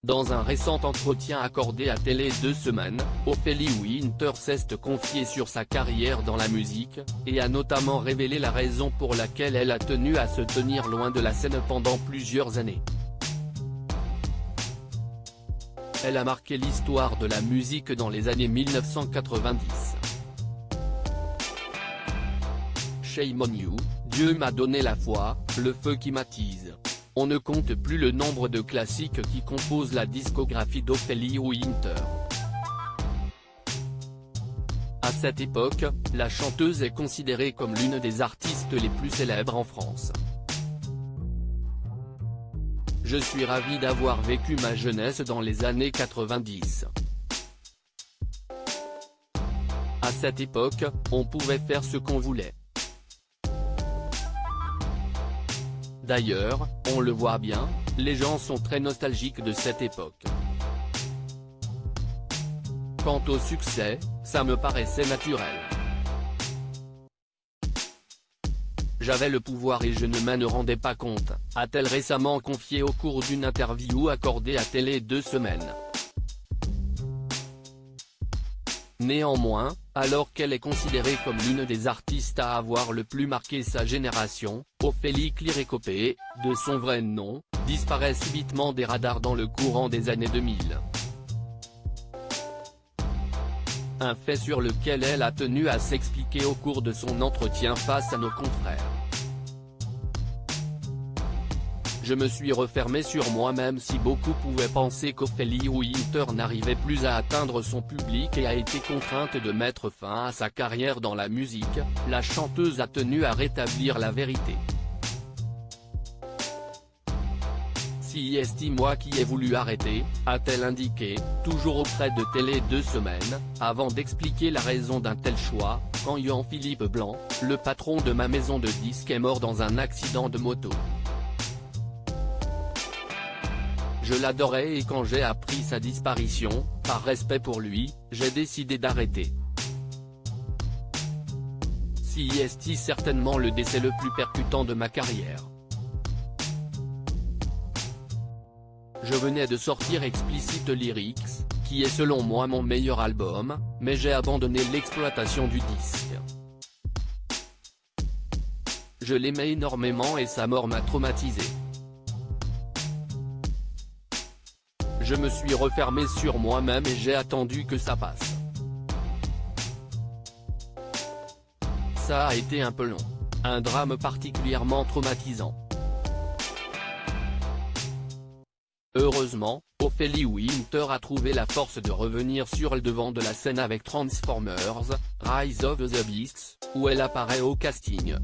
Dans un récent entretien accordé à Télé 2 Semaines, Ophélie Winter s'est confiée sur sa carrière dans la musique, et a notamment révélé la raison pour laquelle elle a tenu à se tenir loin de la scène pendant plusieurs années. Elle a marqué l'histoire de la musique dans les années 1990. Shame on you, Dieu m'a donné la foi, le feu qui m'attise. On ne compte plus le nombre de classiques qui composent la discographie d'Ophélie Winter. À cette époque, la chanteuse est considérée comme l'une des artistes les plus célèbres en France. Je suis ravie d'avoir vécu ma jeunesse dans les années 90. À cette époque, on pouvait faire ce qu'on voulait. D'ailleurs, on le voit bien, les gens sont très nostalgiques de cette époque. Quant au succès, ça me paraissait naturel. J'avais le pouvoir et je ne m'en rendais pas compte, a-t-elle récemment confié au cours d'une interview accordée à Télé 2 Semaines. Néanmoins, alors qu'elle est considérée comme l'une des artistes à avoir le plus marqué sa génération, Ophélie Cliré-Copé, de son vrai nom, disparaît subitement des radars dans le courant des années 2000. Un fait sur lequel elle a tenu à s'expliquer au cours de son entretien face à nos confrères. Je me suis refermé sur moi-même. Si beaucoup pouvaient penser qu'Ophélie Winter n'arrivait plus à atteindre son public et a été contrainte de mettre fin à sa carrière dans la musique, la chanteuse a tenu à rétablir la vérité. Si est moi qui ai voulu arrêter, a-t-elle indiqué, toujours auprès de Télé 2 Semaines, avant d'expliquer la raison d'un tel choix, quand Jean-Philippe Blanc, le patron de ma maison de disques est mort dans un accident de moto. Je l'adorais et quand j'ai appris sa disparition, par respect pour lui, j'ai décidé d'arrêter. Si est certainement le décès le plus percutant de ma carrière. Je venais de sortir Explicit Lyrics, qui est selon moi mon meilleur album, mais j'ai abandonné l'exploitation du disque. Je l'aimais énormément et sa mort m'a traumatisé. Je me suis refermé sur moi-même et j'ai attendu que ça passe. Ça a été un peu long. Un drame particulièrement traumatisant. Heureusement, Ophélie Winter a trouvé la force de revenir sur le devant de la scène avec Transformers, Rise of the Beasts, où elle apparaît au casting.